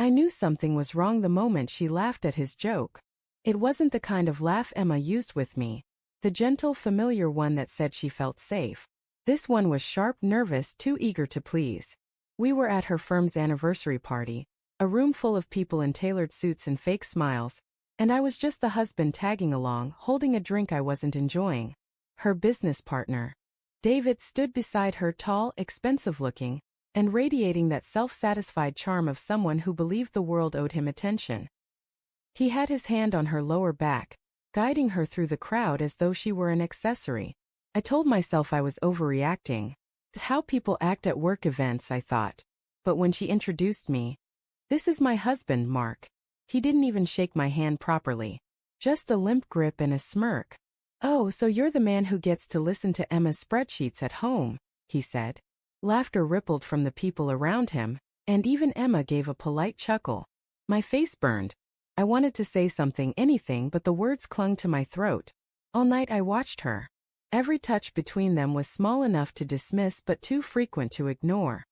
I knew something was wrong the moment she laughed at his joke. It wasn't the kind of laugh Emma used with me, the gentle, familiar one that said she felt safe. This one was sharp, nervous, too eager to please. We were at her firm's anniversary party, a room full of people in tailored suits and fake smiles, and I was just the husband tagging along, holding a drink I wasn't enjoying. Her business partner, David, stood beside her, tall, expensive-looking, and radiating that self-satisfied charm of someone who believed the world owed him attention. He had his hand on her lower back, guiding her through the crowd as though she were an accessory. I told myself I was overreacting. It's how people act at work events, I thought. But when she introduced me, "This is my husband, Mark." He didn't even shake my hand properly. Just a limp grip and a smirk. "Oh, so you're the man who gets to listen to Emma's spreadsheets at home," he said. Laughter rippled from the people around him, and even Emma gave a polite chuckle. My face burned. I wanted to say something, anything, but the words clung to my throat. All night I watched her. Every touch between them was small enough to dismiss but too frequent to ignore.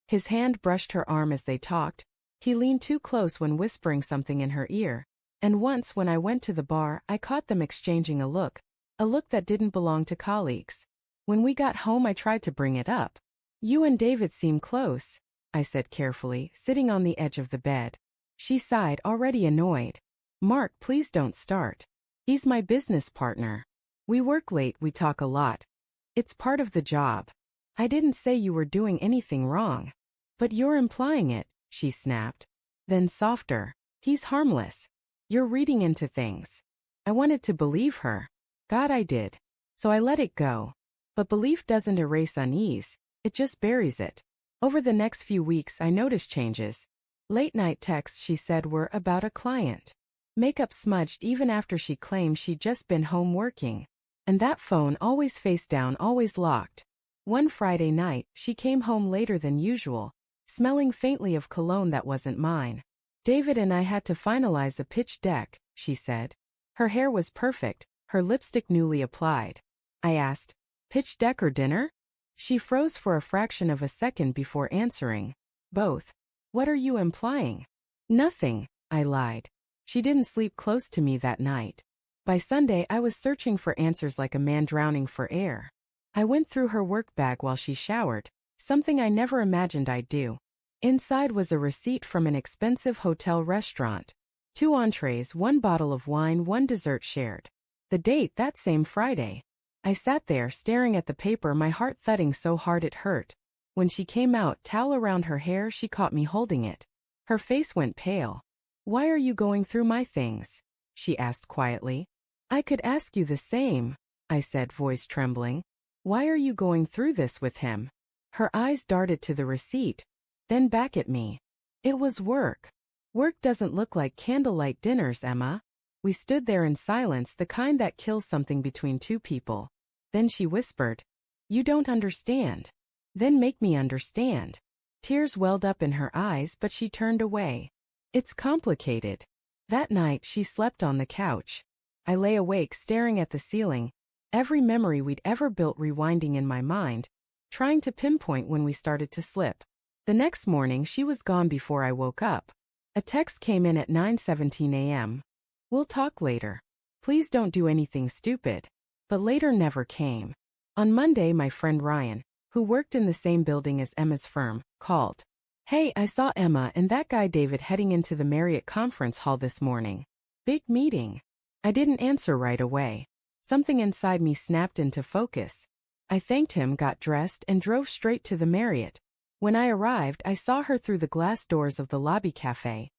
His hand brushed her arm as they talked. He leaned too close when whispering something in her ear. And once when I went to the bar, I caught them exchanging a look that didn't belong to colleagues. When we got home, I tried to bring it up. "You and David seem close," I said carefully, sitting on the edge of the bed. She sighed, already annoyed. "Mark, please don't start. He's my business partner. We work late, we talk a lot. It's part of the job. I didn't say you were doing anything wrong." "But you're implying it," she snapped. Then softer, "He's harmless. You're reading into things." I wanted to believe her. God, I did. So I let it go. But belief doesn't erase unease, it just buries it. Over the next few weeks I noticed changes. Late-night texts, she said, were about a client. Makeup smudged even after she claimed she'd just been home working. And that phone always face down, always locked. One Friday night, she came home later than usual, smelling faintly of cologne that wasn't mine. "David and I had to finalize a pitch deck," she said. Her hair was perfect, her lipstick newly applied. I asked, "Pitch deck or dinner?" She froze for a fraction of a second before answering, "Both." "What are you implying?" "Nothing," I lied. She didn't sleep close to me that night. By Sunday I was searching for answers like a man drowning for air. I went through her work bag while she showered, something I never imagined I'd do. Inside was a receipt from an expensive hotel restaurant. 2 entrees, 1 bottle of wine, 1 dessert shared. The date, that same Friday. I sat there staring at the paper, my heart thudding so hard it hurt. When she came out, towel around her hair, she caught me holding it. Her face went pale. "Why are you going through my things?" she asked quietly. "I could ask you the same," I said, voice trembling. "Why are you going through this with him?" Her eyes darted to the receipt, then back at me. "It was work. Work doesn't look like candlelight dinners, Emma." We stood there in silence, the kind that kills something between two people. Then she whispered, "You don't understand." "Then make me understand." Tears welled up in her eyes, but she turned away. "It's complicated." That night she slept on the couch. I lay awake staring at the ceiling, every memory we'd ever built rewinding in my mind, trying to pinpoint when we started to slip. The next morning she was gone before I woke up. A text came in at 9:17 a.m. "We'll talk later. Please don't do anything stupid." But later never came. On Monday my friend Ryan, who worked in the same building as Emma's firm, called. "Hey, I saw Emma and that guy David heading into the Marriott conference hall this morning. Big meeting." I didn't answer right away. Something inside me snapped into focus. I thanked him, got dressed, and drove straight to the Marriott. When I arrived, I saw her through the glass doors of the lobby cafe.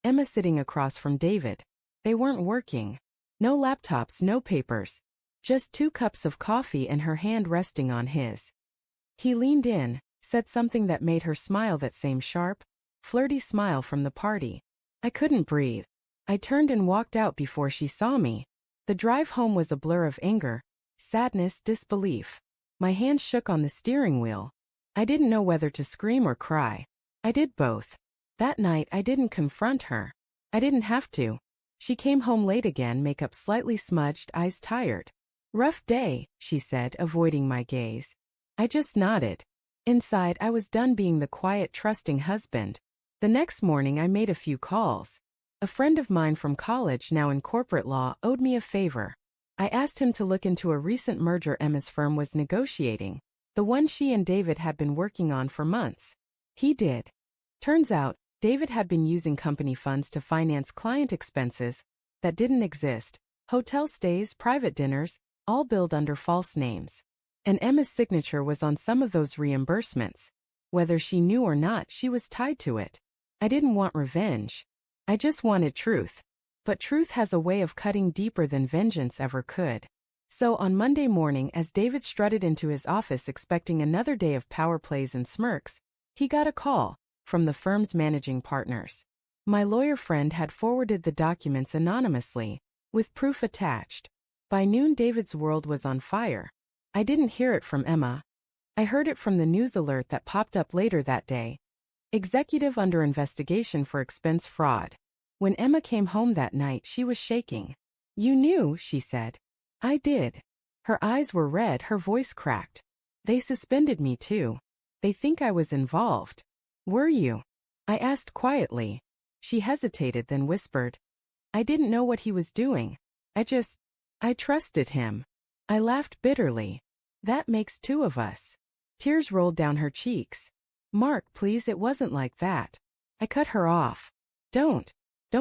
Emma sitting across from David. They weren't working. No laptops, no papers. Just 2 cups of coffee and her hand resting on his. He leaned in, said something that made her smile, that same sharp, flirty smile from the party. I couldn't breathe. I turned and walked out before she saw me. The drive home was a blur of anger, sadness, disbelief. My hands shook on the steering wheel. I didn't know whether to scream or cry. I did both. That night I didn't confront her. I didn't have to. She came home late again, makeup slightly smudged, eyes tired. "Rough day," she said, avoiding my gaze. I just nodded. Inside I was done being the quiet, trusting husband. The next morning I made a few calls. A friend of mine from college, now in corporate law, owed me a favor. I asked him to look into a recent merger Emma's firm was negotiating, the one she and David had been working on for months. He did. Turns out, David had been using company funds to finance client expenses that didn't exist, hotel stays, private dinners, all billed under false names. And Emma's signature was on some of those reimbursements. Whether she knew or not, she was tied to it. I didn't want revenge. I just wanted truth. But truth has a way of cutting deeper than vengeance ever could. So on Monday morning, as David strutted into his office expecting another day of power plays and smirks, he got a call from the firm's managing partners. My lawyer friend had forwarded the documents anonymously, with proof attached. By noon, David's world was on fire. I didn't hear it from Emma. I heard it from the news alert that popped up later that day. Executive under investigation for expense fraud. When Emma came home that night, she was shaking. "You knew," she said. "I did." Her eyes were red, her voice cracked. "They suspended me too. They think I was involved." "Were you?" I asked quietly. She hesitated, then whispered, "I didn't know what he was doing. I trusted him." I laughed bitterly. "That makes two of us." Tears rolled down her cheeks. "Mark, please, it wasn't like that." I cut her off. Don't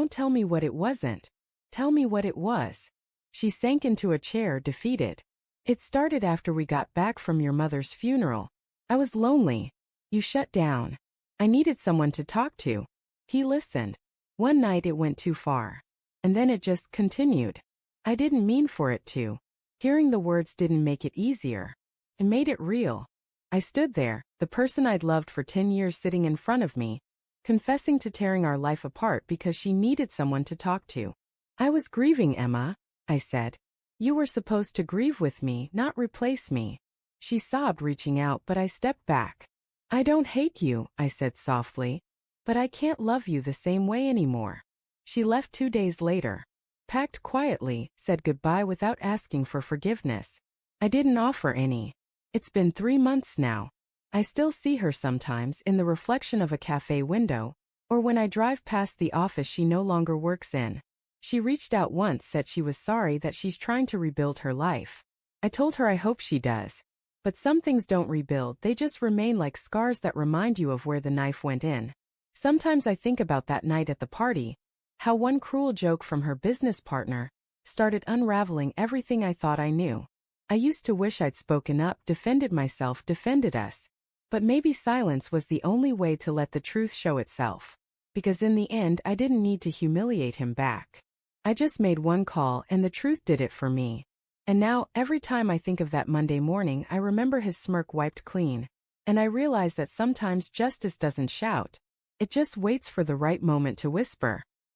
tell me what it wasn't. Tell me what it was." She sank into a chair, defeated. "It started after we got back from your mother's funeral. I was lonely. You shut down. I needed someone to talk to." He listened. "One night it went too far. And then it just continued. I didn't mean for it to." Hearing the words didn't make it easier. It made it real. I stood there, the person I'd loved for 10 years sitting in front of me, confessing to tearing our life apart because she needed someone to talk to. "I was grieving, Emma," I said. "You were supposed to grieve with me, not replace me." She sobbed, reaching out, but I stepped back. "I don't hate you," I said softly, "but I can't love you the same way anymore." She left 2 days later. Packed quietly, said goodbye without asking for forgiveness. I didn't offer any. It's been 3 months now. I still see her sometimes in the reflection of a cafe window, or when I drive past the office she no longer works in. She reached out once, said she was sorry, that she's trying to rebuild her life. I told her I hope she does. But some things don't rebuild, they just remain like scars that remind you of where the knife went in. Sometimes I think about that night at the party, how one cruel joke from her business partner started unraveling everything I thought I knew. I used to wish I'd spoken up, defended myself, defended us. But maybe silence was the only way to let the truth show itself. Because in the end, I didn't need to humiliate him back. I just made one call and the truth did it for me. And now, every time I think of that Monday morning, I remember his smirk wiped clean. And I realize that sometimes justice doesn't shout. It just waits for the right moment to whisper.